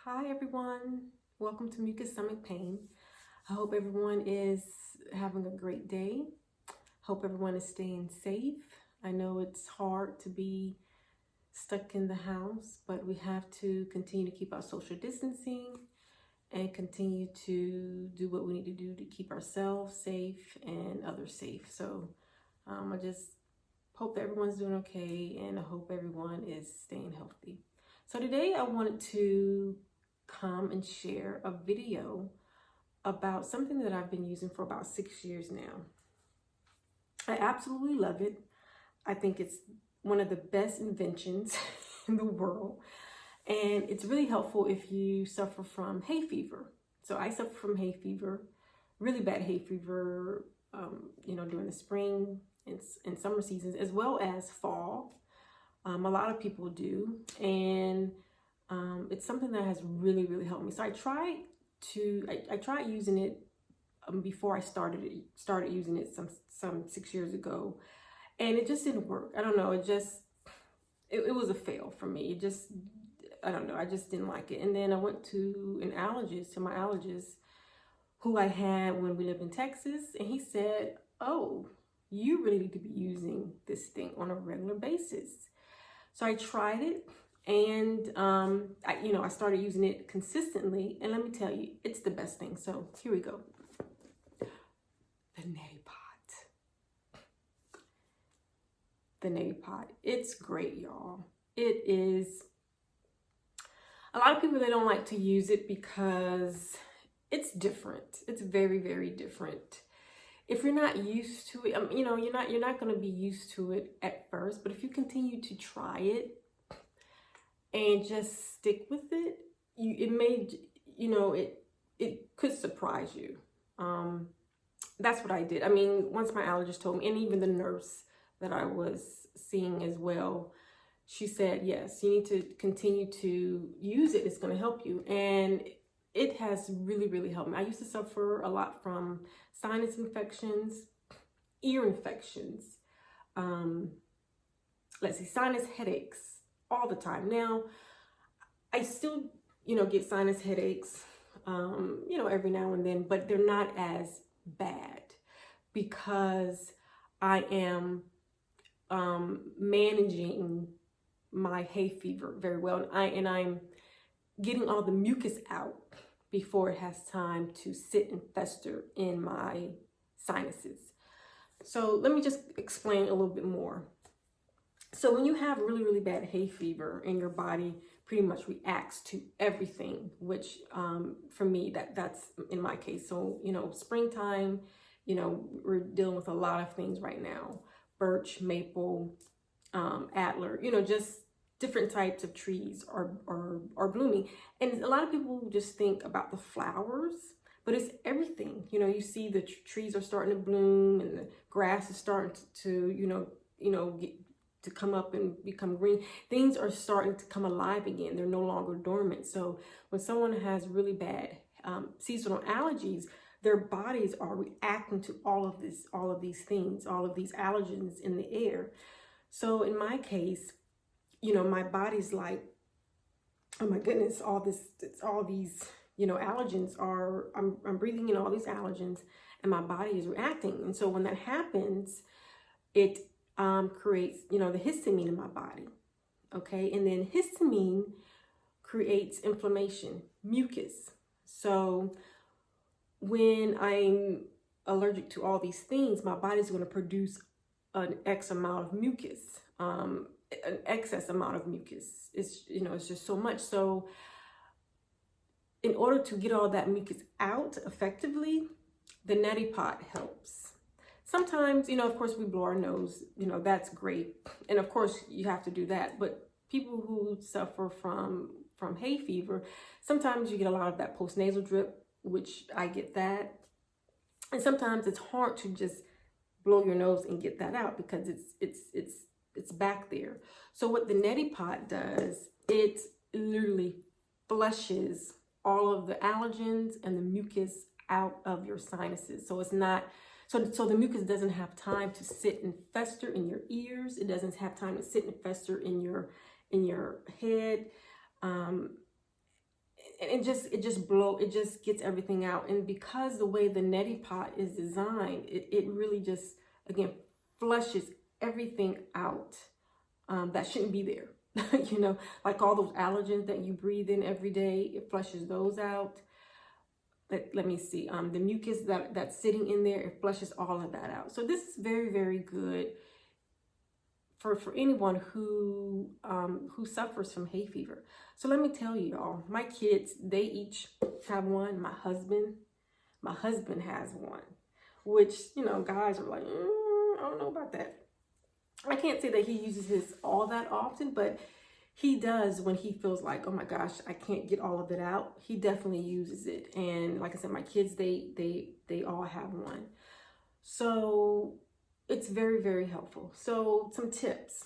Hi everyone, welcome to Mucus Stomach Pain. I hope everyone is having a great day. Hope everyone is staying safe. I know it's hard to be stuck in the house, but we have to continue to keep our social distancing and continue to do what we need to do to keep ourselves safe and others safe. So I just hope that everyone's doing okay, and I hope everyone is staying healthy. So today I wanted to come and share a video about something that I've been using for about 6 years now. I absolutely love it. I think it's one of the best inventions in the world, and it's really helpful if you suffer from hay fever. So I suffer from hay fever, really bad hay fever, during the spring and summer seasons, as well as fall. A lot of people do, and it's something that has really helped me. So I tried using it before I started using it some 6 years ago, and it just didn't work. I don't know. It was a fail for me. I don't know. I just didn't like it. And then I went to my allergist, who I had when we lived in Texas, and he said, "Oh, you really need to be using this thing on a regular basis." So I tried it, and I started using it consistently, and let me tell you, it's the best thing. So here we go. The Neti Pot. The Neti Pot. It's great, y'all. It is. A lot of people, they don't like to use it because it's different. It's very different. If you're not used to it, you're not going to be used to it at first, but if you continue to try it and just stick with it, it could surprise you. That's what I did. I mean, once my allergist told me, and even the nurse that I was seeing as well, she said, yes, you need to continue to use it. It's going to help you. And it has really helped me. I used to suffer a lot from sinus infections, ear infections, sinus headaches all the time. Now, I still, get sinus headaches, every now and then, but they're not as bad because I am managing my hay fever very well, and I'm getting all the mucus out before it has time to sit and fester in my sinuses. So let me just explain a little bit more. So when you have really bad hay fever, and your body pretty much reacts to everything, which for me, that's in my case. So, springtime, we're dealing with a lot of things right now: birch, maple, adler, just different types of trees are blooming. And a lot of people just think about the flowers, but it's everything. You see the trees are starting to bloom, and the grass is starting to get to come up and become green. Things are starting to come alive again. They're no longer dormant. So when someone has really bad seasonal allergies, their bodies are reacting to all of these things, all of these allergens in the air. So in my case, my body's like, oh my goodness, all these, allergens I'm breathing in all these allergens, and my body is reacting. And so when that happens, it creates, the histamine in my body. Okay. And then histamine creates inflammation, mucus. So when I'm allergic to all these things, my body's going to produce an X amount of mucus, an excess amount of mucus. It's just so much. So in order to get all that mucus out effectively, the Neti Pot helps. Sometimes, of course, we blow our nose, that's great. And of course you have to do that. But people who suffer from hay fever, sometimes you get a lot of that postnasal drip, which I get that. And sometimes it's hard to just blow your nose and get that out because it's back there. So what the Neti Pot does, it literally flushes all of the allergens and the mucus out of your sinuses. So it's not, so the mucus doesn't have time to sit and fester in your ears. It doesn't have time to sit and fester in your head. And and it just gets everything out. And because the way the Neti Pot is designed, it really just, again, flushes everything out that shouldn't be there. You know, like all those allergens that you breathe in every day, it flushes those out. Let me see, the mucus that's sitting in there, it flushes all of that out. So this is very, very good for anyone who suffers from hay fever. So let me tell you, y'all, my kids, they each have one. My husband has one, which, you know, guys are like, I don't know about that. I can't say that he uses his all that often, but he does when he feels like, oh my gosh, I can't get all of it out. He definitely uses it. And like I said, my kids, they all have one. So it's very, very helpful. So some tips: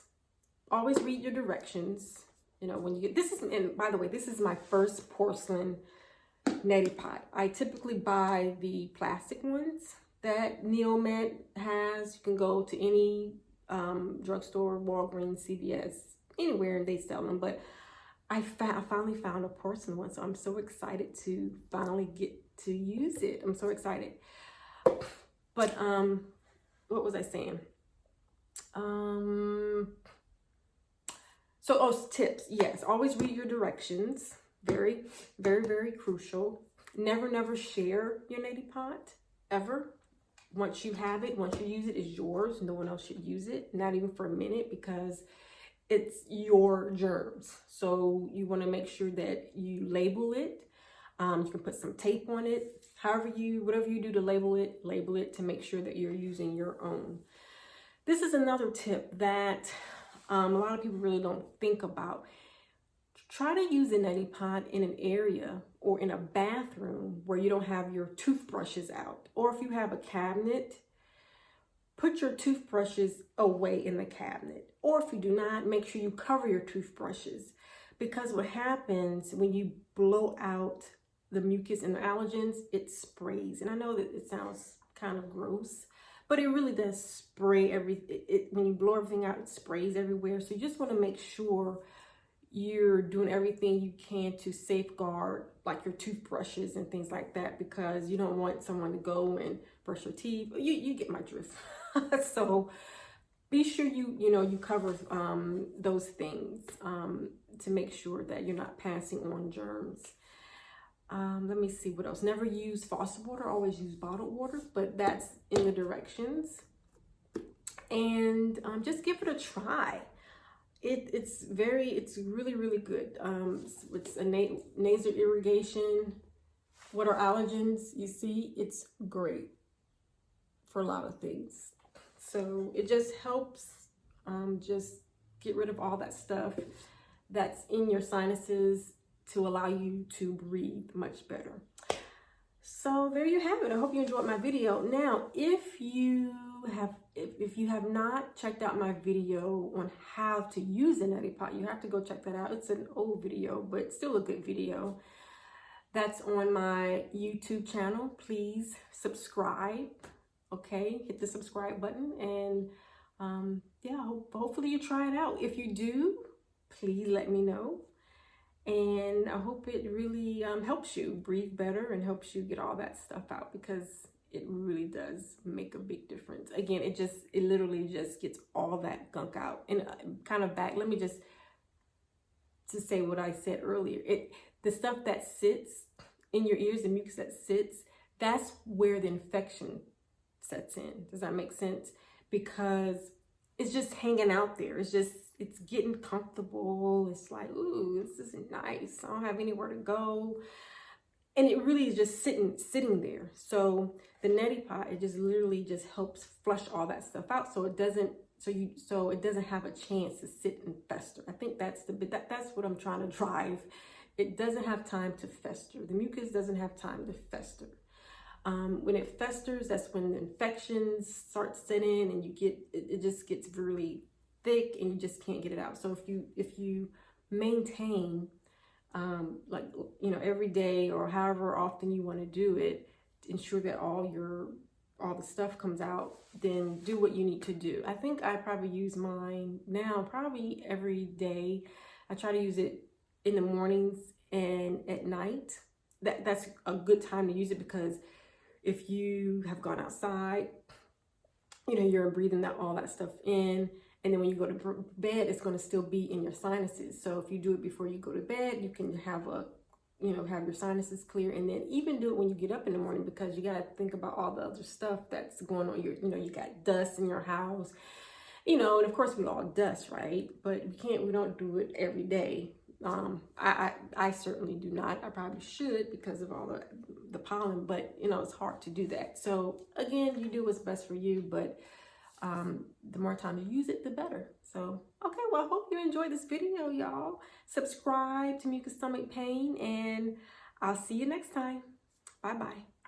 always read your directions. You know, when you get this is, and by the way, this is my first porcelain Neti Pot. I typically buy the plastic ones that Neomet has. You can go to any drugstore, Walgreens, CVS, anywhere, and they sell them. But I finally found a porcelain one, so I'm so excited to finally get to use it. I'm so excited. But what was I saying? Tips. Yes, always read your directions. Very, very, very crucial. Never share your Neti Pot, ever. Once you have it, once you use it, it's yours. No one else should use it, not even for a minute, because it's your germs. So you want to make sure that you label it. You can put some tape on it. Whatever you do to label it to make sure that you're using your own. This is another tip that a lot of people really don't think about. Try to use a Neti Pot in an area or in a bathroom where you don't have your toothbrushes out. Or if you have a cabinet, put your toothbrushes away in the cabinet. Or if you do not, make sure you cover your toothbrushes. Because what happens when you blow out the mucus and the allergens, it sprays. And I know that it sounds kind of gross, but it really does spray when you blow everything out, it sprays everywhere. So you just want to make sure you're doing everything you can to safeguard, like your toothbrushes and things like that, because you don't want someone to go and brush your teeth. You get my drift. So be sure you cover those things to make sure that you're not passing on germs. Let me see what else. Never use faucet water, always use bottled water, but that's in the directions. And just give it a try. It's really, really good. It's a nasal irrigation. What are allergens? You see, it's great for a lot of things. So it just helps just get rid of all that stuff that's in your sinuses to allow you to breathe much better. So there you have it. I hope you enjoyed my video. Now, if you have not checked out my video on how to use a Neti Pot, you have to go check that out. It's an old video, but still a good video. That's on my YouTube channel. Please subscribe. Okay, hit the subscribe button, and yeah, hopefully you try it out. If you do, please let me know. And I hope it really helps you breathe better and helps you get all that stuff out, because it really does make a big difference. Again, it literally just gets all that gunk out. And kind of back, let me just to say what I said earlier. The stuff that sits in your ears, the mucus that sits, that's where the infection sets in. Does that make sense? Because it's just hanging out there. It's getting comfortable. It's like, ooh, this is nice. I don't have anywhere to go. And it really is just sitting there. So the Neti Pot, it just literally just helps flush all that stuff out, so it doesn't have a chance to sit and fester. I think that's what I'm trying to drive. It doesn't have time to fester. The mucus doesn't have time to fester. When it festers, that's when the infections start setting, and it just gets really thick, and you just can't get it out. So if you maintain every day or however often you want to do it, to ensure that all the stuff comes out, then do what you need to do. I think I probably use mine now probably every day. I try to use it in the mornings And at night, that's a good time to use it, because if you have gone outside, you're breathing all that stuff in. And then when you go to bed, it's going to still be in your sinuses. So if you do it before you go to bed, you can have have your sinuses clear. And then even do it when you get up in the morning, because you got to think about all the other stuff that's going on. You got dust in your house, and of course we all dust, right? But we don't do it every day. I certainly do not. I probably should, because of all the pollen, but it's hard to do that. So again, you do what's best for you, but the more time you use it, the better. So, okay, well, I hope you enjoyed this video, y'all. Subscribe to Mucus Stomach Pain, and I'll see you next time. Bye-bye.